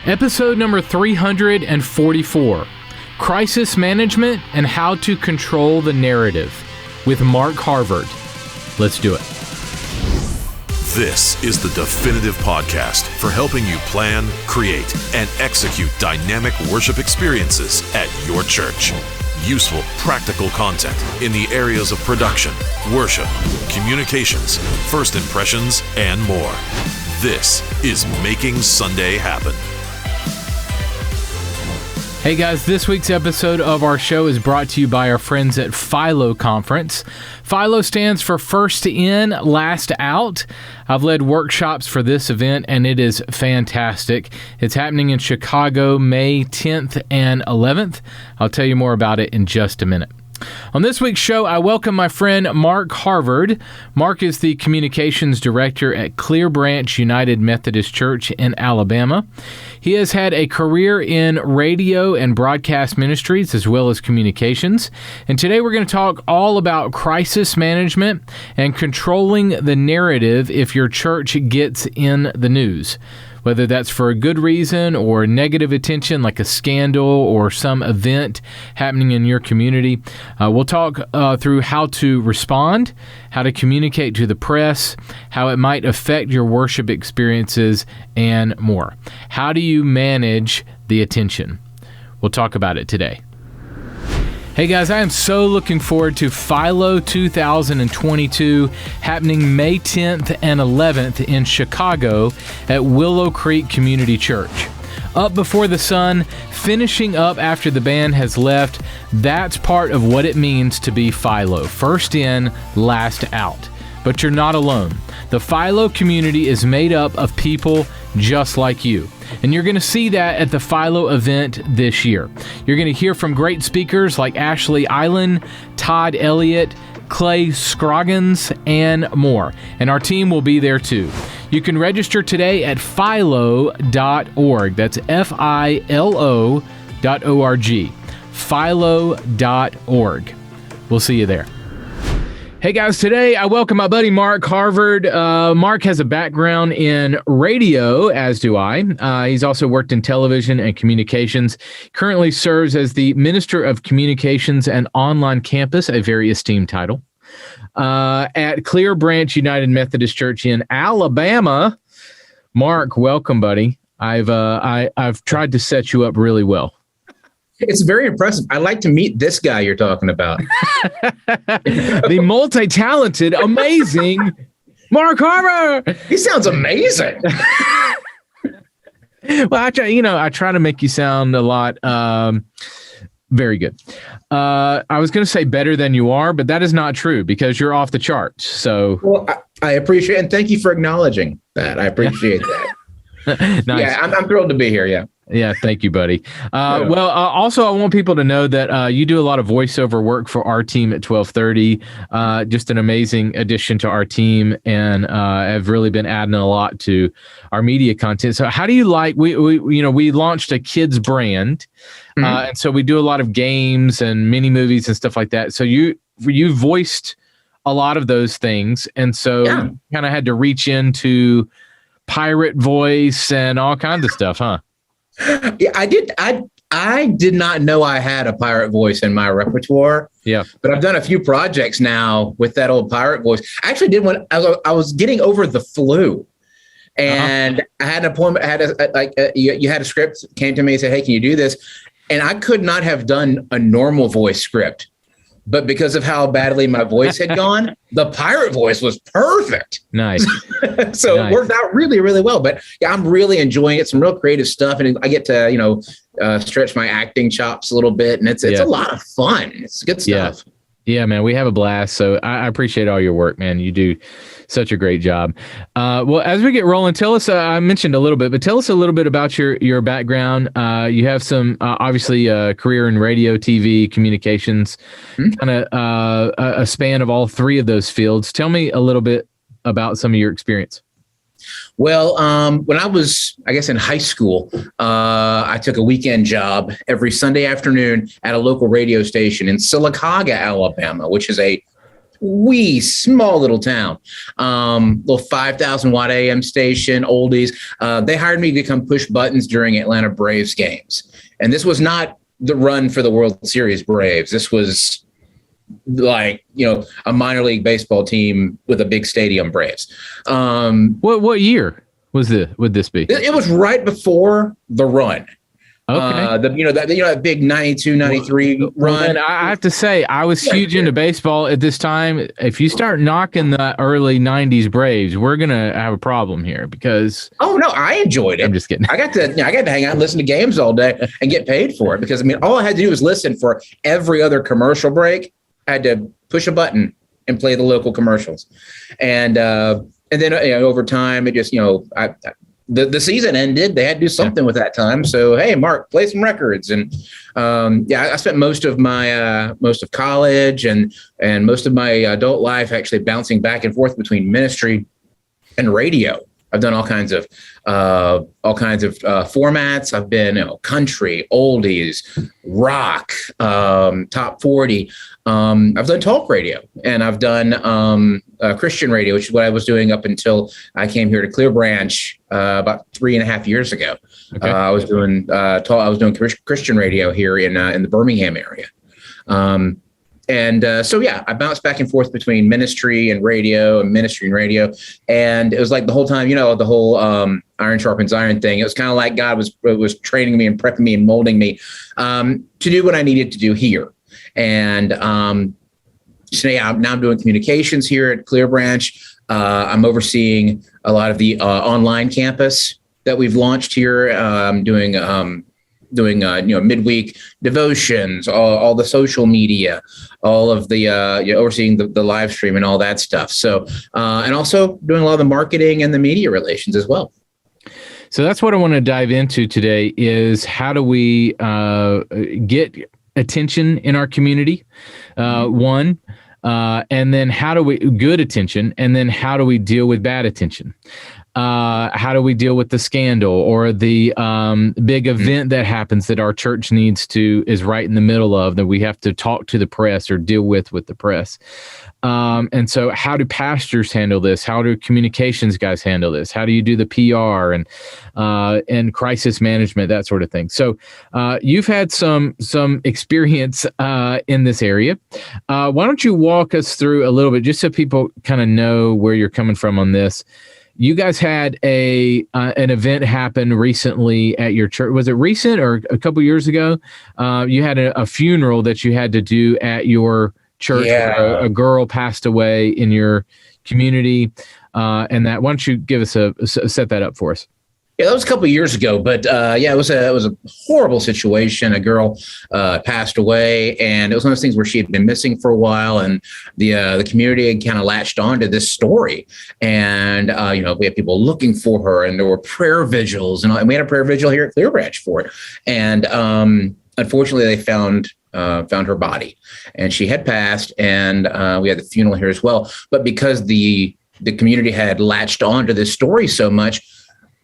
Episode number 344, Crisis Management and How to Control the Narrative with Mark Harvard. Let's do it. This is the definitive podcast for helping you plan, create, and execute dynamic worship experiences at your church. Useful, practical content in the areas of production, worship, communications, first impressions, and more. This is Making Sunday Happen. Hey guys, this week's episode of our show is brought to you by our friends at Philo Conference. Philo stands for First In, Last Out. I've led workshops for this event, and it is fantastic. It's happening in Chicago, May 10th and 11th. I'll tell you more about it in just a minute. On this week's show, I welcome my friend Mark Harvard. Mark is the communications director at Clearbranch United Methodist Church in Alabama. He has had a career in radio and broadcast ministries as well as communications. And today we're going to talk all about crisis management and controlling the narrative if your church gets in the news. Whether that's for a good reason or negative attention like a scandal or some event happening in your community. We'll talk through how to respond, how to communicate to the press, how it might affect your worship experiences, and more. How do you manage the attention? We'll talk about it today. Hey guys, I am so looking forward to Philo 2022 happening May 10th and 11th in Chicago at Willow Creek Community Church. Up before the sun, finishing up after the band has left, that's part of what it means to be Philo. First in, last out. But you're not alone. The Philo community is made up of people just like you. And you're going to see that at the Philo event this year. You're going to hear from great speakers like Ashley Island, Todd Elliott, Clay Scroggins, and more. And our team will be there too. You can register today at philo.org. That's philo.org. philo.org. We'll see you there. Hey guys, today I welcome my buddy Mark Harvard. Mark has a background in radio, as do I. He's also worked in television and communications. Currently serves as the Minister of Communications and Online Campus, a very esteemed title, at Clearbranch United Methodist Church in Alabama. Mark, welcome, buddy. I've tried to set you up really well. It's very impressive. I'd like to meet this guy you're talking about. The multi-talented, amazing Mark Harvard. He sounds amazing. Well, I try to make you sound a lot very good. I was going to say better than you are, but that is not true because you're off the charts. So, well, I appreciate it, and thank you for acknowledging that. I appreciate that. Nice. Yeah, I'm thrilled to be here. Yeah. Yeah, thank you, buddy. Well, also, I want people to know that you do a lot of voiceover work for our team at 1230. Just an amazing addition to our team, and have really been adding a lot to our media content. So, how do you like? We launched a kids brand, and so we do a lot of games and mini movies and stuff like that. So you voiced a lot of those things, and so you kind of had to reach into pirate voice and all kinds of stuff, huh? Yeah, I did. I did not know I had a pirate voice in my repertoire. Yeah, but I've done a few projects now with that old pirate voice. I actually did one. I was getting over the flu, and I had an appointment. You had a script came to me and said, "Hey, can you do this?" And I could not have done a normal voice script. But because of how badly my voice had gone, the pirate voice was perfect. Nice. So It worked out really, really well. But yeah, I'm really enjoying it. Some real creative stuff. And I get to, stretch my acting chops a little bit. And it's a lot of fun. It's good stuff. Yeah, man, we have a blast. So I appreciate all your work, man. You do such a great job. Well, as we get rolling, tell us, I mentioned a little bit, but tell us a little bit about your background. You have some, obviously, career in radio, TV, communications, kind of a span of all three of those fields. Tell me a little bit about some of your experience. Well, when I was, in high school, I took a weekend job every Sunday afternoon at a local radio station in Sylacauga, Alabama, which is a wee small little town, little 5,000 watt AM station, oldies. They hired me to come push buttons during Atlanta Braves games. And this was not the run for the World Series Braves. This was like, a minor league baseball team with a big stadium Braves. What year would this be? It was right before the run. Okay. That big 92, 93 run. And I have to say, I was huge into baseball at this time. If you start knocking the early 90s Braves, we're going to have a problem here because... Oh, no, I enjoyed it. I'm just kidding. I got to hang out and listen to games all day and get paid for it because, all I had to do was listen for every other commercial break. I had to push a button and play the local commercials. And then over time, it just, the season ended. They had to do something with that time. So, hey, Mark, play some records. And I spent most of college and most of my adult life actually bouncing back and forth between ministry and radio. I've done all kinds of formats. I've been country, oldies, rock, top 40. I've done talk radio, and I've done Christian radio, which is what I was doing up until I came here to Clearbranch about 3.5 years ago. Okay. I was doing Christian radio here in the Birmingham area. I bounced back and forth between ministry and radio. And it was like the whole time, the whole iron sharpens iron thing. It was kind of like God was training me and prepping me and molding me to do what I needed to do here. And now I'm doing communications here at Clearbranch. I'm overseeing a lot of the online campus that we've launched here. I'm doing midweek devotions, all the social media, all of the overseeing the live stream and all that stuff. So and also doing a lot of the marketing and the media relations as well. So that's what I want to dive into today is how do we get attention in our community, and then how do we good attention, and then how do we deal with bad attention? How do we deal with the scandal or the big event that happens that our church is right in the middle of, that we have to talk to the press or deal with the press? And so how do pastors handle this? How do communications guys handle this? How do you do the PR and crisis management, that sort of thing? So you've had some experience in this area. Why don't you walk us through a little bit, just so people kind of know where you're coming from on this? You guys had an event happen recently at your church. Was it recent or a couple years ago? You had a funeral that you had to do at your church. Yeah. Where a girl passed away in your community, and that. Why don't you give us set that up for us? Yeah, that was a couple of years ago, but it was a horrible situation. A girl passed away, and it was one of those things where she had been missing for a while, and the community had kind of latched on to this story. And we had people looking for her, and there were prayer vigils, and we had a prayer vigil here at Clearbranch for it. And unfortunately, they found her body, and she had passed, and we had the funeral here as well. But because the community had latched on to this story so much,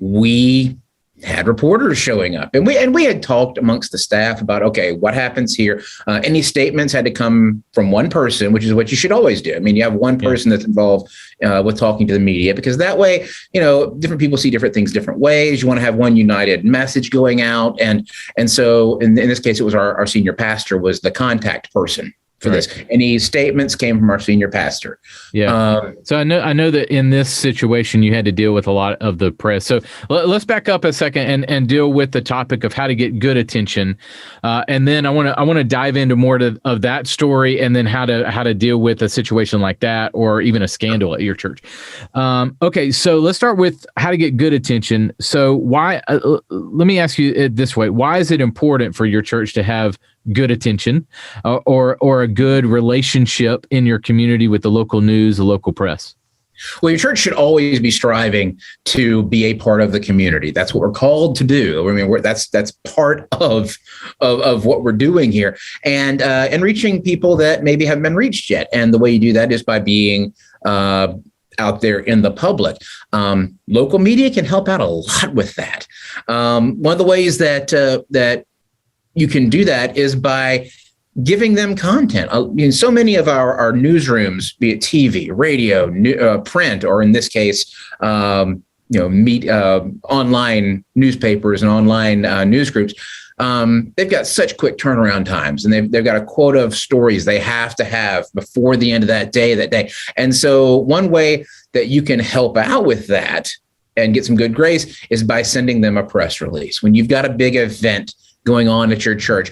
we had reporters showing up, and we had talked amongst the staff about, okay, what happens here? Any statements had to come from one person, which is what you should always do. I mean, you have one person that's involved with talking to the media, because that way, different people see different things different ways. You want to have one united message going out. And so in this case, it was our senior pastor was the contact person for this. Any statements came from our senior pastor. Yeah. So I know that in this situation you had to deal with a lot of the press. So let's back up a second and deal with the topic of how to get good attention, and then I want to dive into more of that story, and then how to deal with a situation like that, or even a scandal at your church. Okay, so let's start with how to get good attention. So why? Let me ask you it this way: why is it important for your church to have good attention, or a good relationship in your community with the local news, the local press? Well, your church should always be striving to be a part of the community. That's what we're called to do. I mean, that's part of what we're doing here, and reaching people that maybe haven't been reached yet. And the way you do that is by being out there in the public. Local media can help out a lot with that. One of the ways that you can do that is by giving them content. So many of our newsrooms, be it TV, radio, print, or in this case, online newspapers and online news groups, they've got such quick turnaround times, and they've got a quota of stories they have to have before the end of that day. And so one way that you can help out with that and get some good grace is by sending them a press release. When you've got a big event going on at your church,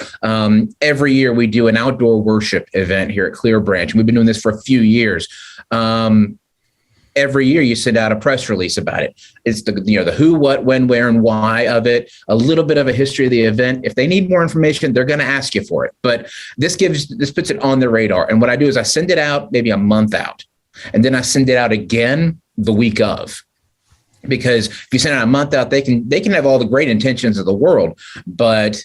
every year we do an outdoor worship event here at Clearbranch. We've been doing this for a few years. Every year you send out a press release about it. It's the who, what, when, where, and why of it, a little bit of a history of the event. If they need more information, they're going to ask you for it. But this puts it on the radar. And what I do is I send it out maybe a month out, and then I send it out again the week of. Because if you send it out a month out, they can have all the great intentions of the world, but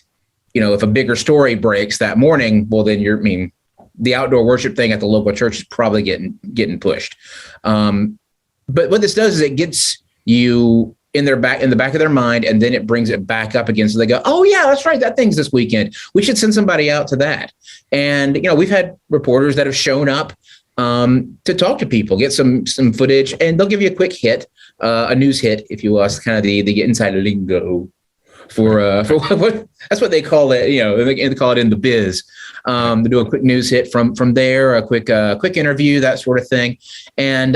if a bigger story breaks that morning, well, then the outdoor worship thing at the local church is probably getting pushed. But what this does is it gets you in the back of their mind, and then it brings it back up again. So they go, oh yeah, that's right, that thing's this weekend. We should send somebody out to that. And we've had reporters that have shown up to talk to people, get some footage, and they'll give you a quick hit, a news hit, if you will. It's kind of the inside lingo for what that's what they call it. They call it in the biz. They do a quick news hit from there, a quick interview, that sort of thing, and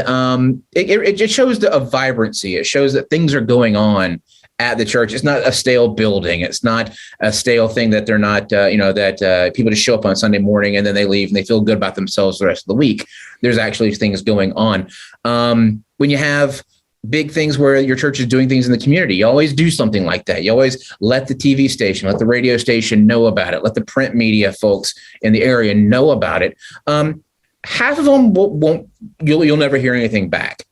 it just shows a vibrancy. It shows that things are going on at the church. It's not a stale building. It's not a stale thing that they're not, that people just show up on Sunday morning and then they leave and they feel good about themselves the rest of the week. There's actually things going on. When you have big things where your church is doing things in the community, you always do something like that. You always let the TV station, let the radio station know about it. Let the print media folks in the area know about it. Half of them you'll never hear anything back.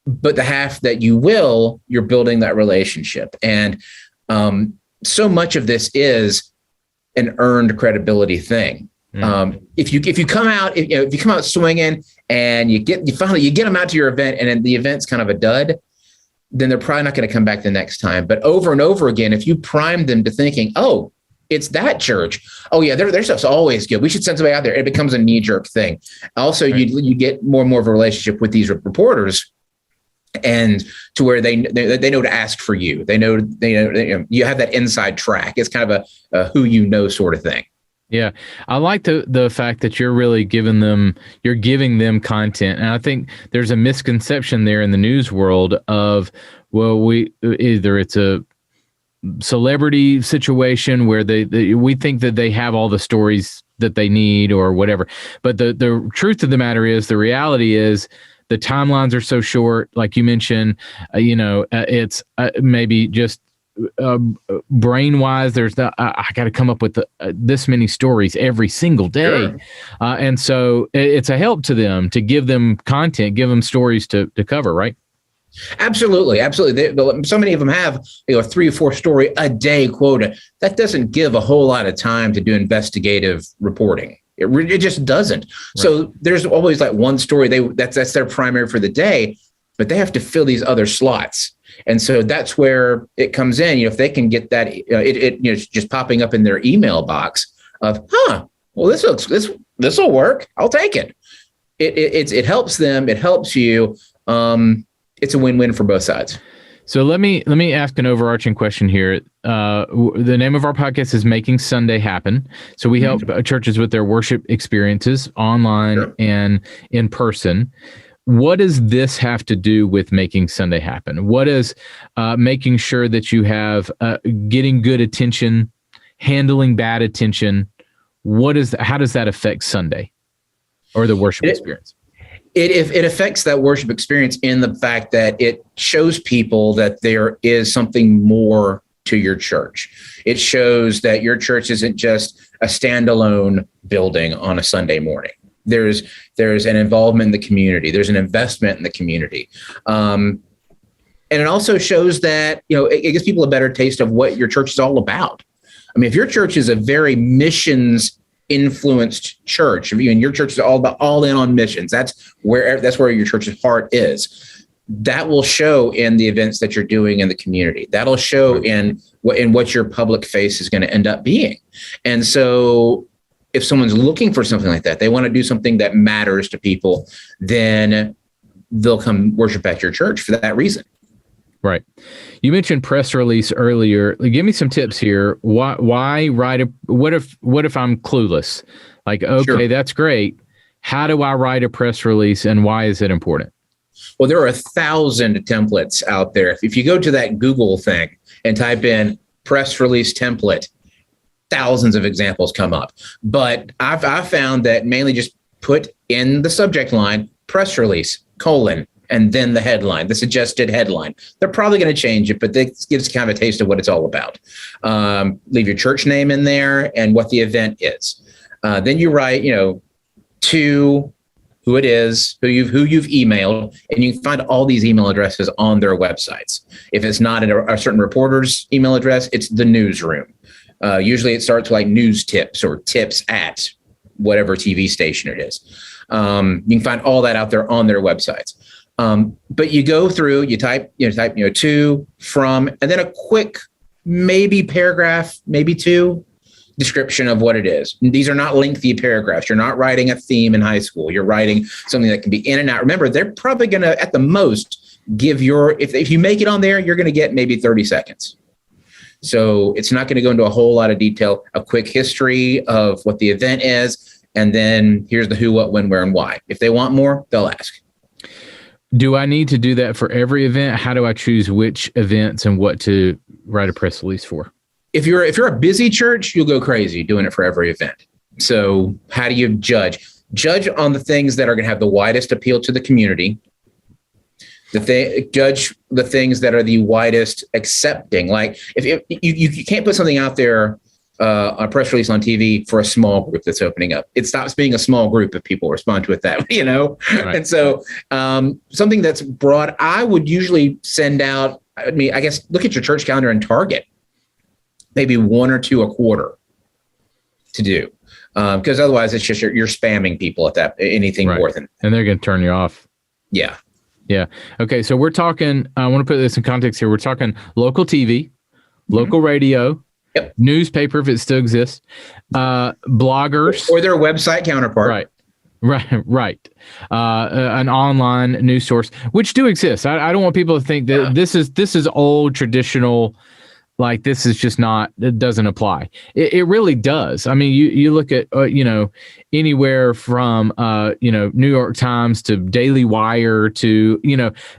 But the half that you will, you're building that relationship. And so much of this is an earned credibility thing. If you come out swinging and you get them out to your event and then the event's kind of a dud, then they're probably not going to come back the next time. But over and over again, if you prime them to thinking, oh, it's that church. Oh yeah, their stuff's always good. We should send somebody out there. It becomes a knee-jerk thing. Also, right. You get more and more of a relationship with these reporters, and to where they know to ask for you. They know you have that inside track. It's kind of a who sort of thing. Yeah, I like the fact that you're really giving them content, and I think there's a misconception there in the news world of, well, either it's a celebrity situation where we think that they have all the stories that they need or whatever, but the truth of the matter is, the reality is, the timelines are so short, like you mentioned. It's maybe just brain-wise. I got to come up with this many stories every single day, sure. And so it's a help to them to give them content, give them stories to cover, right? Absolutely. So many of them have 3 or 4 story a day quota. That doesn't give a whole lot of time to do investigative reporting. It just doesn't. Right. So there's always like one story that's their primary for the day, but they have to fill these other slots. And so that's where it comes in. If they can get that, it's just popping up in their email box of, well, this will work. I'll take it. It helps them. It helps you. It's a win-win for both sides. So let me ask an overarching question here. The name of our podcast is Making Sunday Happen. So we help churches with their worship experiences online sure. and in person. What does this have to do with making Sunday happen? What is making sure that you have getting good attention, handling bad attention? How does that affect Sunday or the worship experience? It affects that worship experience in the fact that it shows people that there is something more to your church. It shows that your church isn't just a standalone building on a Sunday morning. There's an involvement in the community. There's an investment in the community. And it also shows that, it gives people a better taste of what your church is all about. I mean, if your church is a very missions influenced church, and your church is all in on missions, that's where your church's heart is. That will show in the events that you're doing in the community. That'll show in what your public face is going to end up being. And so if someone's looking for something like that, they want to do something that matters to people, then they'll come worship at your church for that reason. Right. You mentioned press release earlier. Give me some tips here. Why write what if I'm clueless? Like, okay, sure, that's great. How do I write a press release, and why is it important? Well, there are 1,000 templates out there. If you go to that Google thing and type in press release template, thousands of examples come up. But I've found that mainly just put in the subject line, press release, and then the headline, the suggested headline. They're probably going to change it, but this gives kind of a taste of what it's all about. Leave your church name in there and what the event is. Then you write, to who it is, who you've emailed, and you can find all these email addresses on their websites. If it's not a certain reporter's email address, it's the newsroom. Usually it starts like news tips or tips at whatever TV station it is. You can find all that out there on their websites. But you go through, you type, to, from, and then a quick, maybe paragraph, maybe two, description of what it is. These are not lengthy paragraphs. You're not writing a theme in high school. You're writing something that can be in and out. Remember, they're probably going to, at the most, give if you make it on there, you're going to get maybe 30 seconds. So it's not going to go into a whole lot of detail, a quick history of what the event is, and then here's the who, what, when, where, and why. If they want more, they'll ask. Do I need to do that for every event? How do I choose which events and what to write a press release for? If you're a busy church, you'll go crazy doing it for every event. So how do you judge? Judge on the things that are going to have the widest appeal to the community. Judge the things that are the widest accepting. Like if you can't put something out there, a press release on TV for a small group that's opening up. It stops being a small group if people respond to it that way, Right. And so something that's broad, I would usually send out, I guess, look at your church calendar and target maybe one or two a quarter to do. Because otherwise it's just you're spamming people at anything right. more than. And they're going to turn you off. Yeah. Yeah. Okay. So we're talking, I want to put this in context here. We're talking local TV, local radio, yep. newspaper, if it still exists, bloggers. Or their website counterpart. Right. An online news source, which do exist. I don't want people to think that this is old traditional, like this is just not, it doesn't apply. It really does. I mean, you look at, anywhere from, New York Times to Daily Wire to,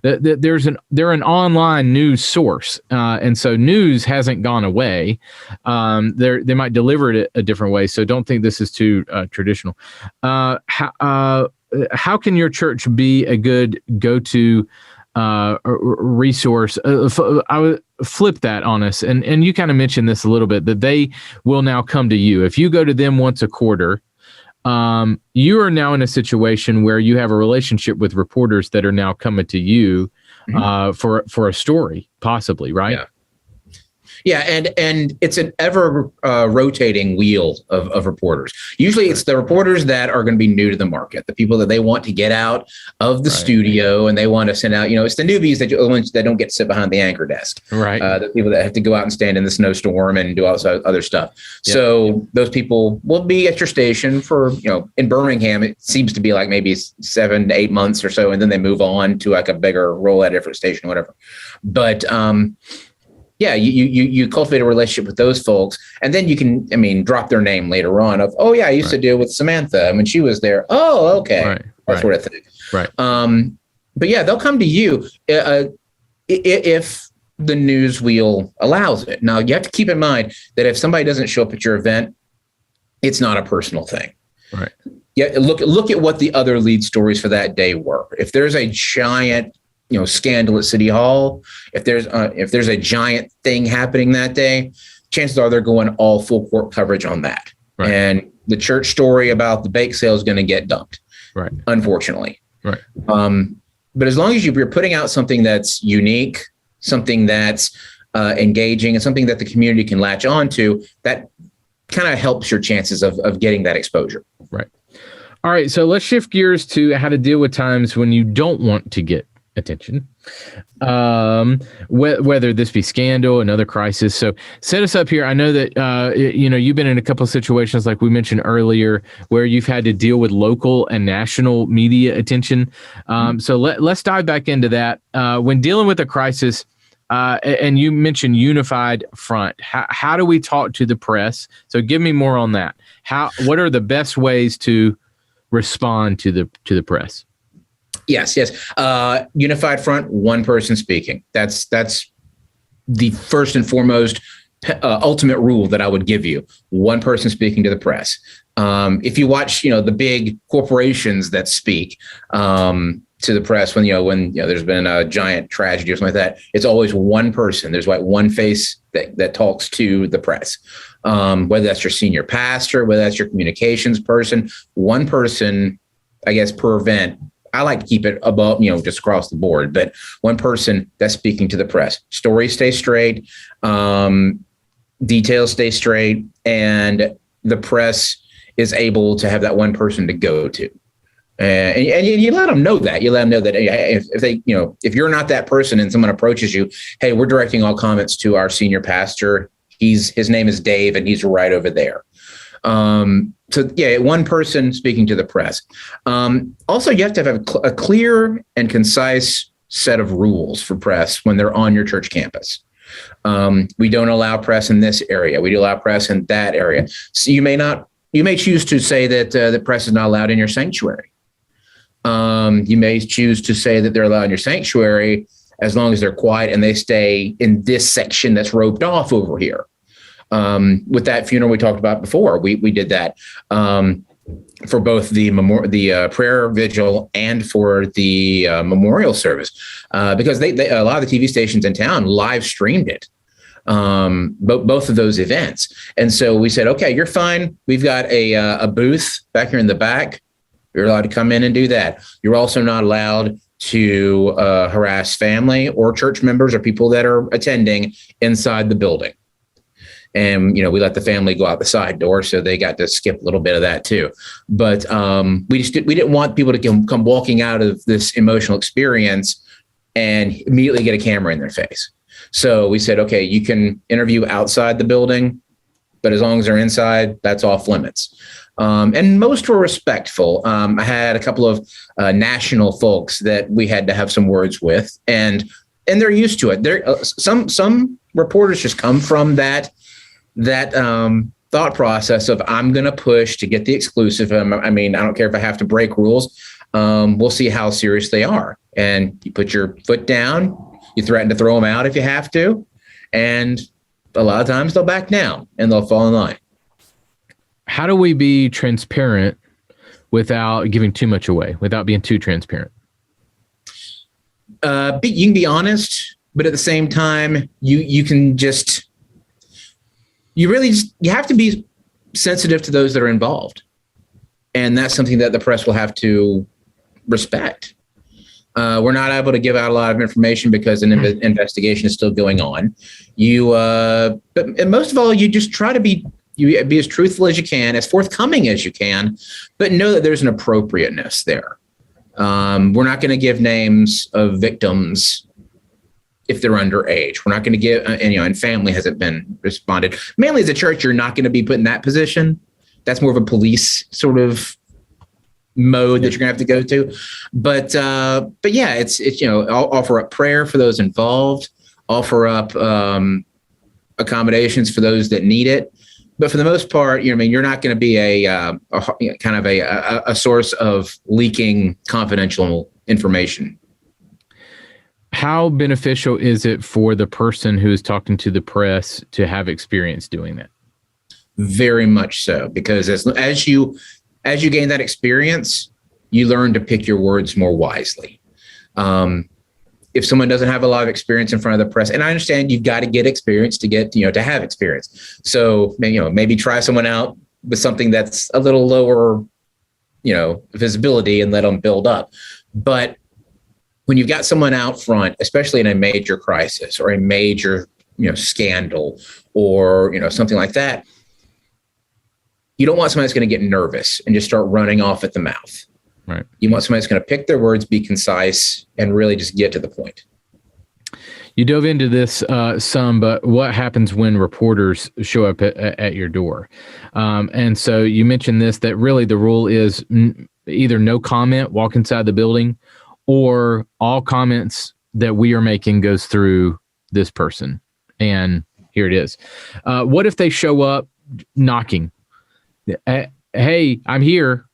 they're an online news source. And so news hasn't gone away. They might deliver it a different way. So don't think this is too traditional. How can your church be a good go-to resource? I would flip that on us, and you kind of mentioned this a little bit, that they will now come to you. If you go to them once a quarter, you are now in a situation where you have a relationship with reporters that are now coming to you for a story, possibly, right? Yeah, and it's an ever rotating wheel of reporters. Usually it's the reporters that are going to be new to the market, the people that they want to get out of the studio and they want to send out, it's the newbies that don't get to sit behind the anchor desk. Right. The people that have to go out and stand in the snowstorm and do all this other stuff. Yep. So those people will be at your station for, in Birmingham, it seems to be like maybe 7 to 8 months or so, and then they move on to like a bigger role at a different station, whatever. But yeah, you cultivate a relationship with those folks, and then you can, drop their name later on of, oh yeah, I used to deal with Samantha when she was there. Oh, okay. That sort of thing. Right. But yeah, they'll come to you if the news wheel allows it. Now you have to keep in mind that if somebody doesn't show up at your event, it's not a personal thing. Right. Yeah. Look at what the other lead stories for that day were. If there's a giant scandal at City Hall, if there's a giant thing happening that day, chances are they're going all full court coverage on that. Right. And the church story about the bake sale is going to get dumped. Right. Unfortunately. Right. But as long as you're putting out something that's unique, something that's engaging, and something that the community can latch on to, that kind of helps your chances of getting that exposure. Right. All right. So let's shift gears to how to deal with times when you don't want to get attention, whether this be scandal, another crisis. So set us up here. I know that, you've been in a couple of situations like we mentioned earlier where you've had to deal with local and national media attention. So let's dive back into that. When dealing with a crisis, and you mentioned unified front, how do we talk to the press? So give me more on that. What are the best ways to respond to the press? Yes. Unified front, one person speaking. That's the first and foremost ultimate rule that I would give you. One person speaking to the press. If you watch, the big corporations that speak to the press when there's been a giant tragedy or something like that, it's always one person. There's like one face that talks to the press. Whether that's your senior pastor, whether that's your communications person, one person, I guess, per event. I like to keep it above, just across the board, but one person that's speaking to the press. Stories stay straight, details stay straight, and the press is able to have that one person to go to. And you let them know that. You let them know that if you're not that person and someone approaches you, hey, we're directing all comments to our senior pastor. His name is Dave, and he's right over there. One person speaking to the press. Also, you have to have a clear and concise set of rules for press when they're on your church campus. We don't allow press in this area. We do allow press in that area. So you may choose to say that the press is not allowed in your sanctuary. You may choose to say that they're allowed in your sanctuary as long as they're quiet and they stay in this section that's roped off over here. With that funeral we talked about before, we did that for both the prayer vigil and for the memorial service because they a lot of the TV stations in town live streamed it, both of those events. And so we said, okay, you're fine. We've got a booth back here in the back. You're allowed to come in and do that. You're also not allowed to harass family or church members or people that are attending inside the building. And, we let the family go out the side door, so they got to skip a little bit of that too. But we didn't want people to come walking out of this emotional experience and immediately get a camera in their face. So we said, okay, you can interview outside the building, but as long as they're inside, that's off limits. And most were respectful. I had a couple of national folks that we had to have some words with, and they're used to it. Some reporters just come from that thought process of I'm going to push to get the exclusive. I don't care if I have to break rules. We'll see how serious they are. And you put your foot down, you threaten to throw them out if you have to. And a lot of times they'll back down and they'll fall in line. How do we be transparent without giving too much away, without being too transparent? You can be honest, but at the same time, you can just... You have to be sensitive to those that are involved. And that's something that the press will have to respect. We're not able to give out a lot of information because an investigation is still going on. But most of all, you just try to be as truthful as you can, as forthcoming as you can, but know that there's an appropriateness there. We're not going to give names of victims if they're underage. We're not going to give, and family hasn't been responded. Mainly as a church, you're not going to be put in that position. That's more of a police sort of mode that you're going to have to go to. But yeah, it's I'll offer up prayer for those involved, offer up accommodations for those that need it. But for the most part, you're not going to be a source of leaking confidential information. How beneficial is it for the person who is talking to the press to have experience doing that? Very much so, because as you gain that experience, you learn to pick your words more wisely. If someone doesn't have a lot of experience in front of the press, and I understand you've got to get experience to get, to have experience. So, maybe try someone out with something that's a little lower, visibility and let them build up. But when you've got someone out front, especially in a major crisis or a major, scandal or, something like that, you don't want someone that's going to get nervous and just start running off at the mouth. Right. You want somebody that's going to pick their words, be concise, and really just get to the point. You dove into this some, but what happens when reporters show up at your door? And so you mentioned this, that really the rule is either no comment, walk inside the building, or all comments that we are making goes through this person. And here it is. What if they show up knocking? Hey, I'm here.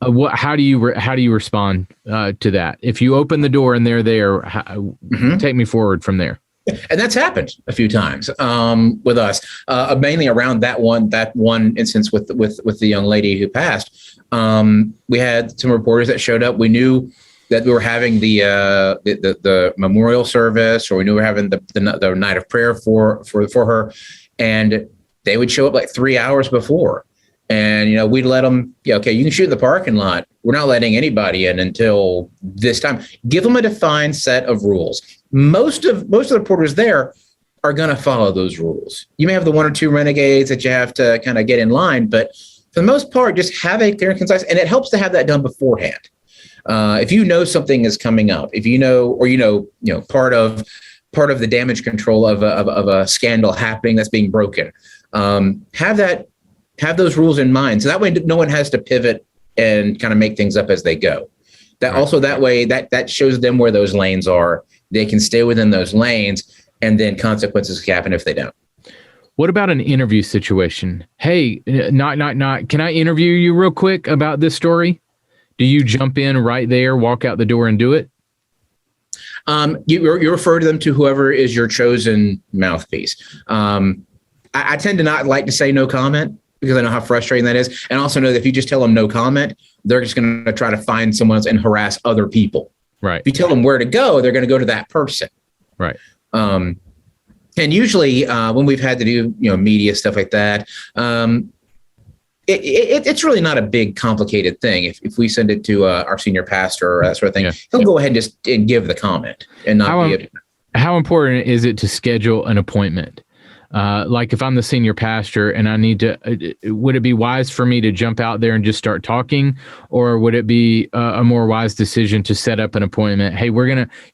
How do you respond to that? If you open the door and they're there, take me forward from there. And that's happened a few times with us, mainly around that one instance with the young lady who passed. We had some reporters that showed up. We knew that we were having the memorial service, or we knew we were having the night of prayer for her, and they would show up like 3 hours before. And, we'd let them, okay, you can shoot in the parking lot. We're not letting anybody in until this time. Give them a defined set of rules. Most of the reporters there are going to follow those rules. You may have the one or two renegades that you have to kind of get in line, but for the most part, just have a clear and concise, and it helps to have that done beforehand. If you know something is coming up, if you know, or part of the damage control of a scandal happening that's being broken, have those rules in mind. So that way no one has to pivot and kind of make things up as they go. That way that shows them where those lanes are. They can stay within those lanes, and then consequences can happen if they don't. What about an interview situation? Hey, knock. Can I interview you real quick about this story? Do you jump in right there, walk out the door and do it? You refer to them to whoever is your chosen mouthpiece. I tend to not like to say no comment, because I know how frustrating that is. And also know that if you just tell them no comment, they're just going to try to find someone else and harass other people. Right. If you tell them where to go, they're going to go to that person. Right. And usually when we've had to do, media stuff like that, it's really not a big complicated thing. If we send it to our senior pastor or that sort of thing, he'll go ahead and give the comment and not How important is it to schedule an appointment? Like if I'm the senior pastor and I need to, would it be wise for me to jump out there and just start talking, or would it be a more wise decision to set up an appointment? Hey,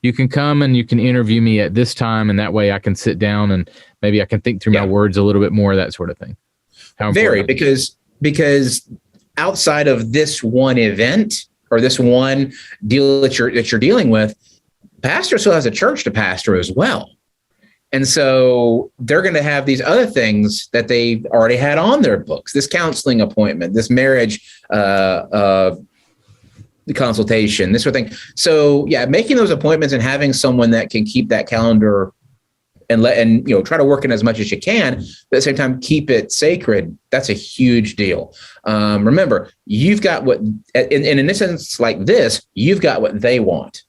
you can come and you can interview me at this time, and that way I can sit down and maybe I can think through my words a little bit more, that sort of thing. Because outside of this one event or this one deal that you're dealing with, pastor still has a church to pastor as well. And so they're going to have these other things that they've already had on their books, this counseling appointment, this marriage consultation, this sort of thing. So, making those appointments and having someone that can keep that calendar and try to work in as much as you can, but at the same time, keep it sacred. That's a huge deal. Remember, you've got what, in an instance like this, you've got what they want.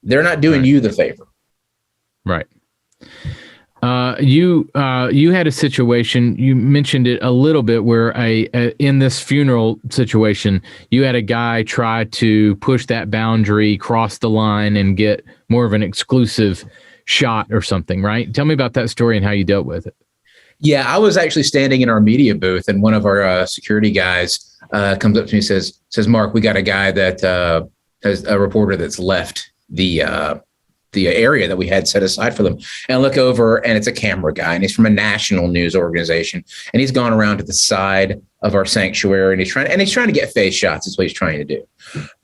They're not doing you the favor. Right. You had a situation, you mentioned it a little bit, where in this funeral situation, you had a guy try to push that boundary, cross the line, and get more of an exclusive shot or something, right? Tell me about that story and how you dealt with it. Yeah, I was actually standing in our media booth, and one of our security guys comes up to me and says, Mark, we got a guy that has a reporter that's left the area that we had set aside for them. And I look over, and it's a camera guy, and he's from a national news organization, and he's gone around to the side of our sanctuary, and he's trying to get face shots. Is what he's trying to do.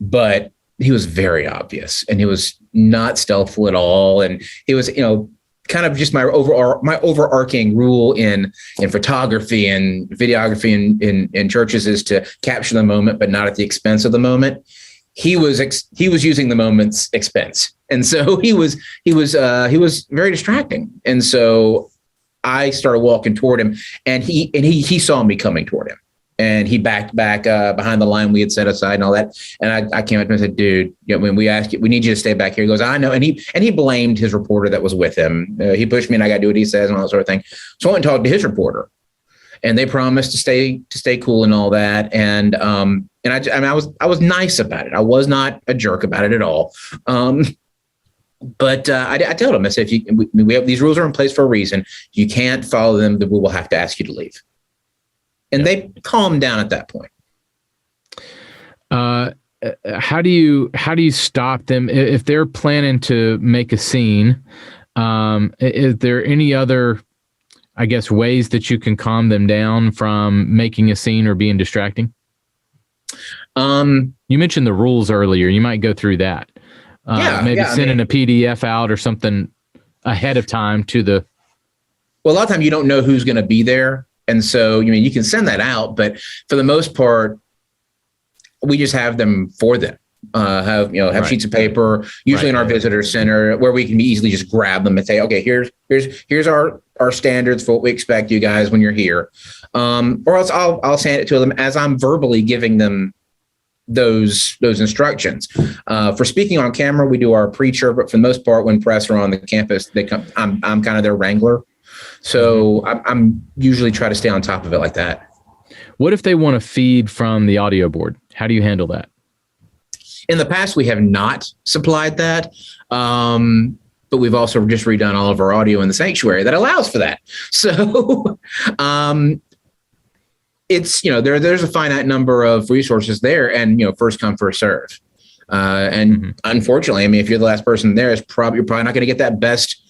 But he was very obvious, and he was not stealthful at all. And it was, kind of just my overarching rule in photography and videography in churches is to capture the moment, but not at the expense of the moment. He was using the moment's expense. And so he was very distracting. And so I started walking toward him, and he saw me coming toward him, and he backed back behind the line we had set aside and all that. And I came up to him and said, dude, when we asked you, we need you to stay back here. He goes, I know. And he blamed his reporter that was with him. He pushed me, and I got to do what he says and all that sort of thing. So I went and talked to his reporter, and they promised to stay cool and all that. And I was nice about it. I was not a jerk about it at all. But I told him, I said, we have these rules are in place for a reason. If you can't follow them, then we will have to ask you to leave. And they calmed down at that point. how do you stop them if they're planning to make a scene? Is there any other, I guess, ways that you can calm them down from making a scene or being distracting? You mentioned the rules earlier. You might go through that. Sending a PDF out or something ahead of time to the. Well, a lot of times you don't know who's going to be there. And so, you can send that out, but for the most part, we just have them for them. Have Right. sheets of paper, usually in our visitor center, where we can easily just grab them and say, okay, here's our standards for what we expect you guys when you're here. Or else I'll send it to them as I'm verbally giving them those instructions. For speaking on camera, we do our preacher, but for the most part, when press are on the campus, they come. I'm kind of their wrangler, so I'm usually try to stay on top of it like that. What if they want to feed from the audio board? How do you handle that? In the past, we have not supplied that, but we've also just redone all of our audio in the sanctuary that allows for that. So it's, there's a finite number of resources there, and, first come, first serve. Unfortunately, if you're the last person there, you're probably not going to get that best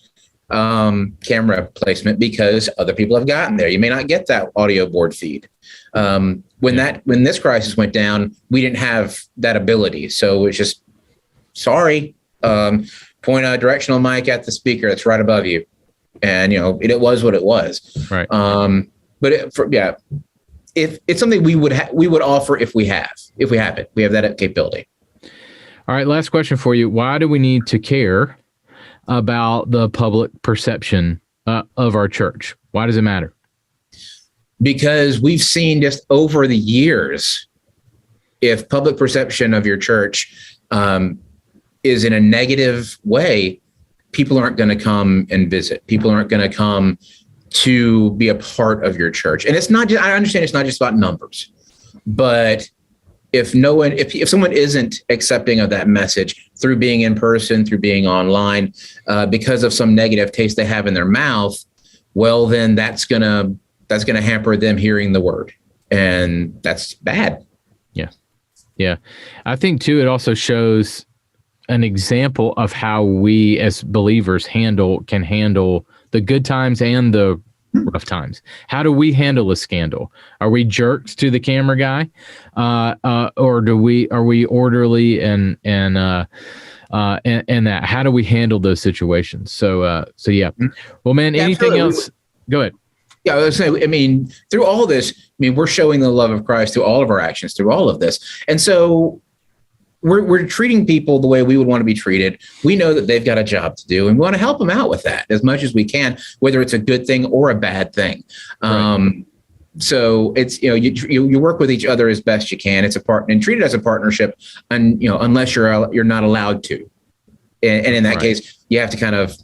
camera placement because other people have gotten there. You may not get that audio board feed. When this crisis went down, we didn't have that ability. So it's just, sorry, point a directional mic at the speaker that's right above you. And, it was what it was. Right. If it's something we would offer if we have it, we have that capability. All right. Last question for you. Why do we need to care about the public perception of our church? Why does it matter? Because we've seen just over the years, if public perception of your church is in a negative way, people aren't going to come and visit. People aren't going to come to be a part of your church. And it's not just, I understand it's not just about numbers, but if someone isn't accepting of that message through being in person, through being online, because of some negative taste they have in their mouth, well, then that's going to hamper them hearing the word. And that's bad. Yeah. Yeah. I think too, it also shows an example of how we as believers can handle the good times and the rough times. How do we handle a scandal? Are we jerks to the camera guy? Or are we orderly and that? How do we handle those situations? So yeah. Well, man, anything else? Go ahead. Yeah, I was saying, through all this, we're showing the love of Christ through all of our actions, through all of this. And so we're treating people the way we would want to be treated. We know that they've got a job to do, and we want to help them out with that as much as we can, whether it's a good thing or a bad thing. Right. So it's, you work with each other as best you can. It's a part and treat it as a partnership, and unless you're not allowed to. And in that case, you have to kind of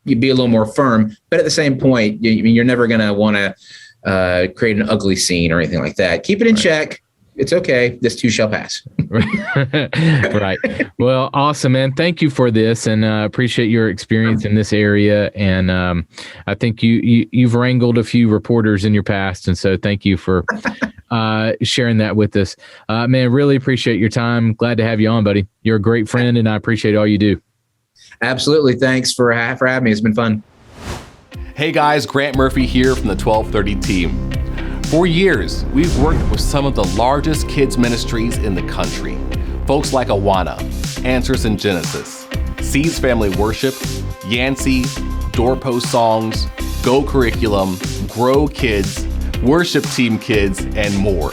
be a little more firm, but at the same point, you're never going to want to create an ugly scene or anything like that. Keep it in check. It's okay. This too shall pass. Right. Well, awesome, man. Thank you for this, and appreciate your experience in this area. And I think you've wrangled a few reporters in your past, and so thank you for sharing that with us. Man, really appreciate your time. Glad to have you on, buddy. You're a great friend, and I appreciate all you do. Absolutely. Thanks for having me. It's been fun. Hey guys, Grant Murphy here from the 1230 team. For years, we've worked with some of the largest kids ministries in the country. Folks like Awana, Answers in Genesis, Seeds Family Worship, Yancey, Doorpost Songs, Go Curriculum, Grow Kids, Worship Team Kids, and more.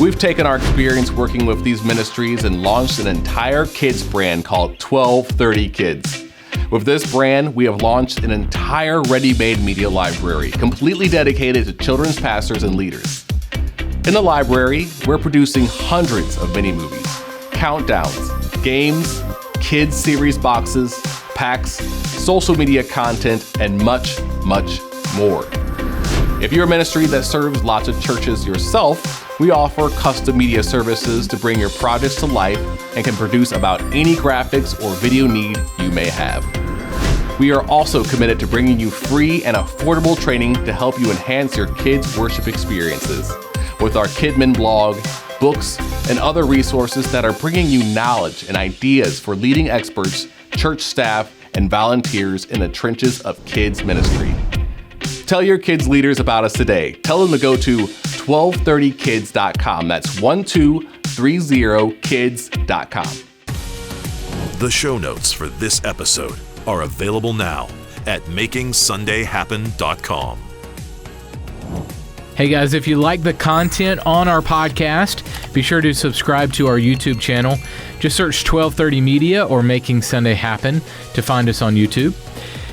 We've taken our experience working with these ministries and launched an entire kids brand called 1230 Kids. With this brand, we have launched an entire ready-made media library, completely dedicated to children's pastors and leaders. In the library, we're producing hundreds of mini-movies, countdowns, games, kids series boxes, packs, social media content, and much, much more. If you're a ministry that serves lots of churches yourself, we offer custom media services to bring your projects to life and can produce about any graphics or video need you may have. We are also committed to bringing you free and affordable training to help you enhance your kids' worship experiences. With our Kidmin blog, books, and other resources that are bringing you knowledge and ideas for leading experts, church staff, and volunteers in the trenches of kids ministry. Tell your kids leaders about us today. Tell them to go to 1230kids.com. That's 1230kids.com. The show notes for this episode are available now at makingsundayhappen.com. Hey guys, if you like the content on our podcast, be sure to subscribe to our YouTube channel. Just search 1230 Media or Making Sunday Happen to find us on YouTube.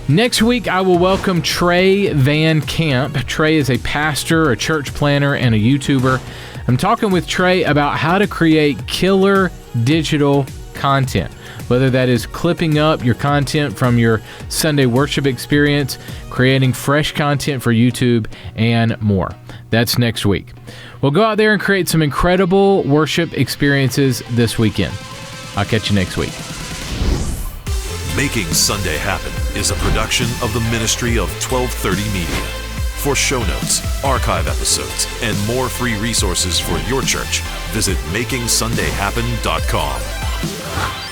Next week, I will welcome Trey Van Camp. Trey is a pastor, a church planner, and a YouTuber. I'm talking with Trey about how to create killer digital content, whether that is clipping up your content from your Sunday worship experience, creating fresh content for YouTube, and more. That's next week. We'll go out there and create some incredible worship experiences this weekend. I'll catch you next week. Making Sunday Happen is a production of the ministry of 1230 Media. For show notes, archive episodes, and more free resources for your church, visit makingsundayhappen.com.